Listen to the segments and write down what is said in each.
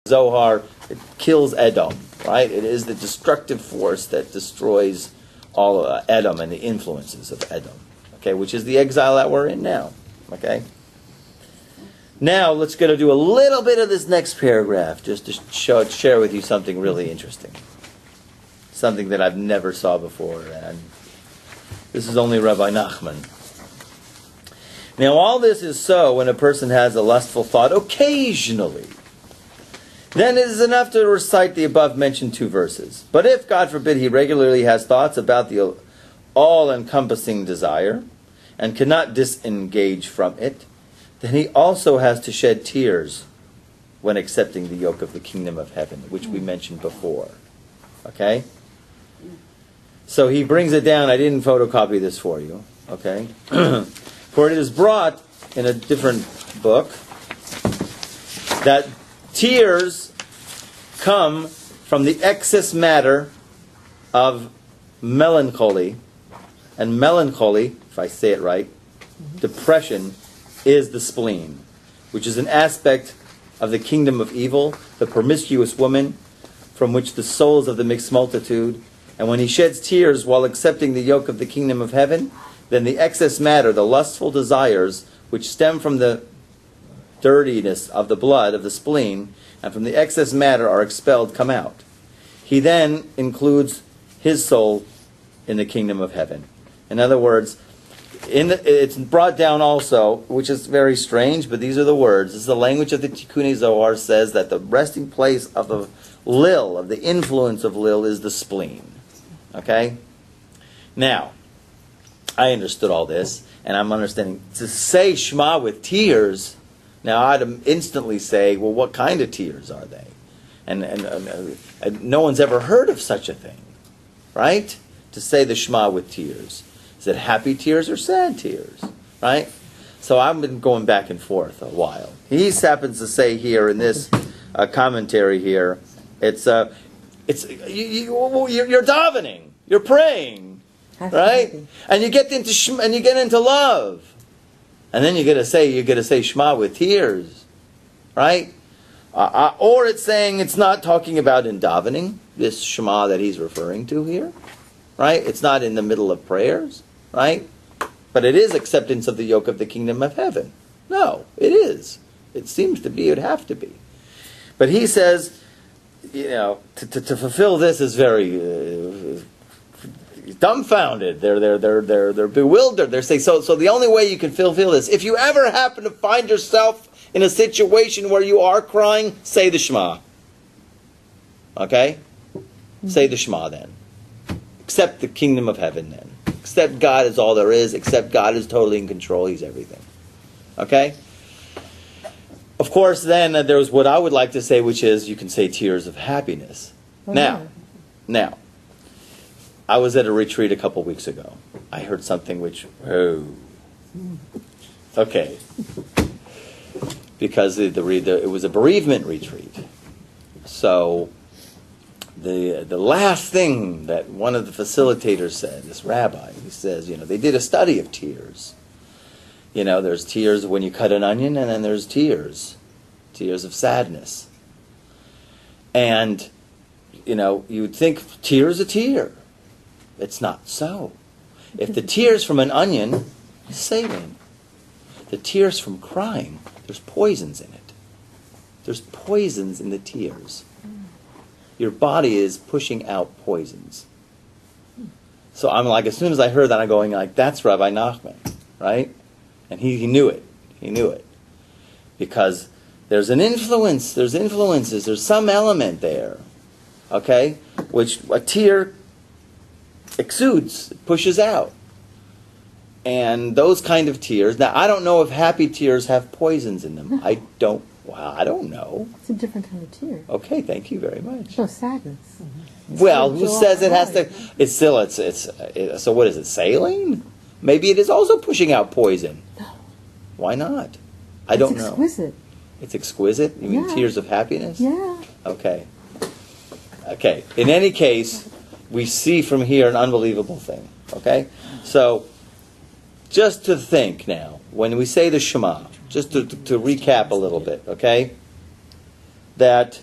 Zohar, it kills Edom, right? It is the destructive force that destroys all Edom and the influences of Edom, okay, which is the exile that we're in now, okay? Now, let's go to do a little bit of this next paragraph, just to share with you something really interesting. Something that I've never saw before, and this is only Rabbi Nachman. Now, all this is so when a person has a lustful thought occasionally. Then it is enough to recite the above-mentioned 2 verses. But if, God forbid, he regularly has thoughts about the all-encompassing desire and cannot disengage from it, then he also has to shed tears when accepting the yoke of the kingdom of heaven, which we mentioned before. Okay? So he brings it down. I didn't photocopy this for you. Okay? For it is brought in a different book that tears come from the excess matter of melancholy. And melancholy, if I say it right, depression, is the spleen, which is an aspect of the kingdom of evil, the promiscuous woman, from which the souls of the mixed multitude. And when he sheds tears while accepting the yoke of the kingdom of heaven, then the excess matter, the lustful desires, which stem from the dirtiness of the blood of the spleen, and from the excess matter are expelled, come out. He then includes his soul in the kingdom of heaven. In other words, it's brought down also, which is very strange, but these are the words. This is the language of the Tikkun Zohar, says that the resting place of the lil, of the influence of lil, is the spleen. Okay? Now, I understood all this, and I'm understanding. To say Shema with tears, now I'd instantly say, well, what kind of tears are they? And no one's ever heard of such a thing, right? To say the Shema with tears. Is it happy tears or sad tears, right? So I've been going back and forth a while. He happens to say here in this commentary here, you're davening, you're praying. Right, and you get into love, and then you get to say Shema with tears, right? Or it's saying it's not talking about in davening, this Shema that he's referring to here, right? It's not in the middle of prayers, right? But it is acceptance of the yoke of the kingdom of heaven. No, it is. It seems to be. It would have to be. But he says, to fulfill this is very. Dumbfounded. They're bewildered. They're saying, so the only way you can fulfill this, if you ever happen to find yourself in a situation where you are crying, say the Shema. Okay? Say the Shema then. Accept the kingdom of heaven then. Accept God is all there is. Accept God is totally in control. He's everything. Okay? Of course, then there's what I would like to say, which is you can say tears of happiness. Now, I was at a retreat a couple weeks ago. I heard something which, okay, because it was a bereavement retreat. So the last thing that one of the facilitators said, this rabbi, he says, they did a study of tears. There's tears when you cut an onion, and then there's tears of sadness. And, you'd think tear's a tear. It's not so. If the tears from an onion is saline, the tears from crying, there's poisons in it. There's poisons in the tears. Your body is pushing out poisons. So I'm like, as soon as I heard that, I'm going like, that's Rabbi Nachman, right? And he knew it. He knew it. Because there's an influence, there's influences, there's some element there, okay, which a tear exudes, pushes out. And those kind of tears, now I don't know if happy tears have poisons in them. I don't know. It's a different kind of tear. Okay, thank you very much. No sadness. Well, who says it has to, so what is it, saline? Maybe it is also pushing out poison. No. Why not? I don't know. It's exquisite. It's exquisite? You mean tears of happiness? Yeah. Okay. In any case, we see from here an unbelievable thing. Okay? So, just to think now, when we say the Shema, just to recap a little bit, okay? That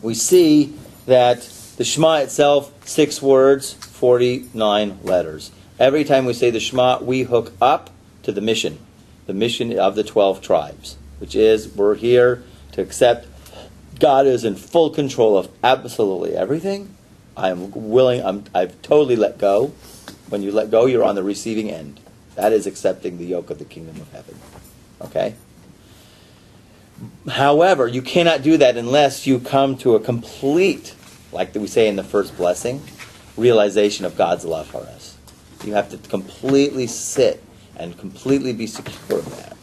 we see that the Shema itself, 6 words, 49 letters. Every time we say the Shema, we hook up to the mission of the 12 tribes, which is we're here to accept God is in full control of absolutely everything. I've totally let go. When you let go, you're on the receiving end. That is accepting the yoke of the kingdom of heaven. Okay? However, you cannot do that unless you come to a complete, like we say in the first blessing, realization of God's love for us. You have to completely sit and completely be secure in that.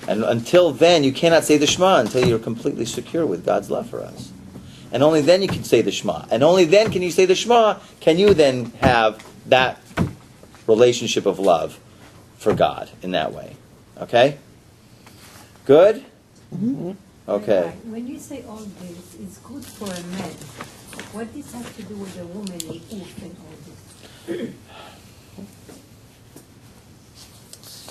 And until then, you cannot say the Shema until you're completely secure with God's love for us. And only then you can say the Shema. And only then can you say the Shema, can you then have that relationship of love for God in that way. Okay? Good? Mm-hmm. Okay. When you say all this is good for a man, what does this have to do with the woman, the oof and all this?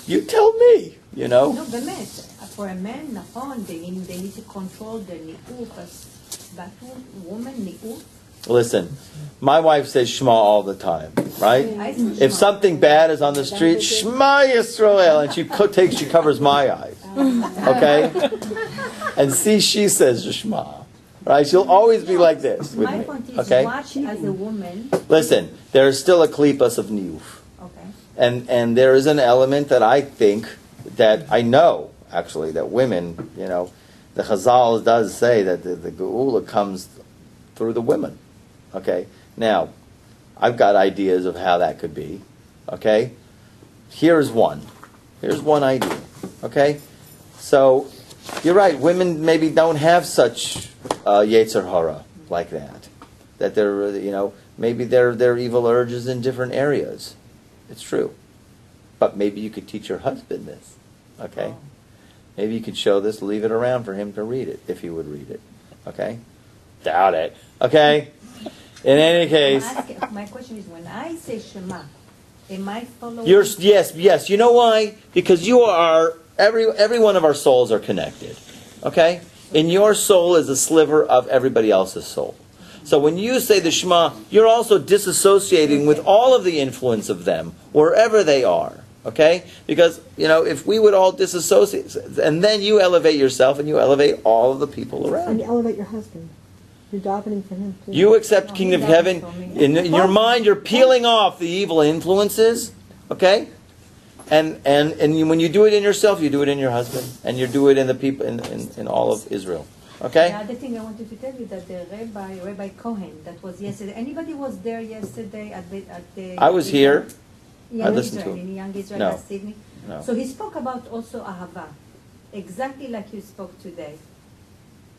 You tell me, No, באמת. For a man, נכון, they need to control the ni'uf, but woman ni'uf? Listen, my wife says Shema all the time, right? If something bad is on the street, Shema Yisrael, and she covers my eyes, okay? And see, she says Shema, right? She'll always be like this. My point is, okay? watch as a woman. Listen, there is still a klipas of niuf. Okay. And there is an element that I think, that I know, actually, that women, the Chazal does say that the Geula comes through the women. Okay? Now, I've got ideas of how that could be. Okay? Here's one idea. Okay? So, you're right, women maybe don't have such Yetzer Hara like that. That they're, maybe their evil urges in different areas. It's true. But maybe you could teach your husband this. Okay? Maybe you could show this, leave it around for him to read it, if he would read it. Okay? Doubt it. Okay? In any case. My question is, when I say Shema, am I following? Yes. You know why? Because you are, every one of our souls are connected. Okay? In your soul is a sliver of everybody else's soul. So when you say the Shema, you're also disassociating with all of the influence of them, wherever they are. Okay? Because, if we would all disassociate, and then you elevate yourself and you elevate all of the people around. And you elevate your husband. You're davening for him too. You accept kingdom of heaven. In your mind, you're peeling off the evil influences. Okay? And when you do it in yourself, you do it in your husband. And you do it in the people, in all of Israel. Okay? The other thing I wanted to tell you that the Rabbi Cohen, that was yesterday. Anybody was there yesterday at the I was here. I Young listened Israel, to him. in Young Israel No. last evening. No. So he spoke about also Ahava, exactly like you spoke today.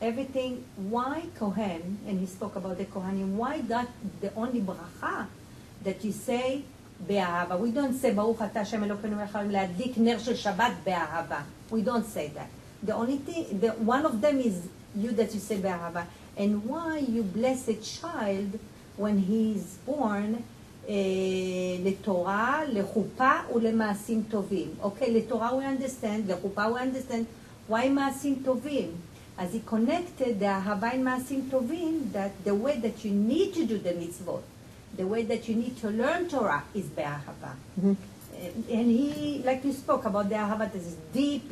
Everything, why Kohen, and he spoke about the Kohanim, why that the only bracha that you say be'ahava. We don't say Baruch Ata Hashem Elokeinu Echad Le'adlik Ner Shel Shabbat be'ahava. We don't say that. The only thing, one of them is you that you say be'ahava. And why you bless a child when he's born לתורה, לחופה ולמעשים טובים. Okay, לתורה we understand, לחופה we understand. Why מעשים טובים? As he connected the אהבה and מעשים טובים, that the way that you need to do the mitzvot, the way that you need to learn Torah is באהבה. Mm-hmm. And he, like you spoke about the אהבה, this is deep,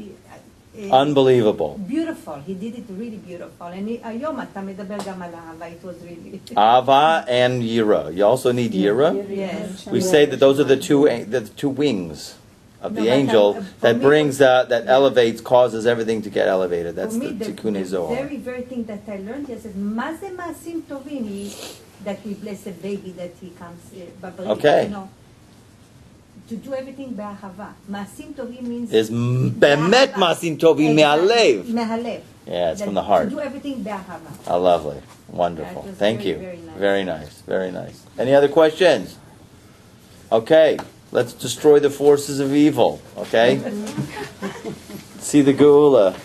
unbelievable. Beautiful. He did it really beautiful. And היום אתה מדבר גם על אהבה. It was really... Ava and Yira. You also need Yira. Yes. We say that those are the two wings of the angel that brings that elevates, causes everything to get elevated. That's the Tikkun Zohar. The very, very thing that I learned yesterday, מה זה מעשים טובים, is that we bless a baby that he comes בברית. Okay. To do everything באהבה. מעשים טובים means... is באמת מעשים טובים מהלב. מהלב. Yeah, it's from the heart. To do everything באהבה. Oh, lovely. Wonderful. Thank very, you. very nice. Very nice. Very nice. Any other questions? Okay. Let's destroy the forces of evil. Okay? See the Geula.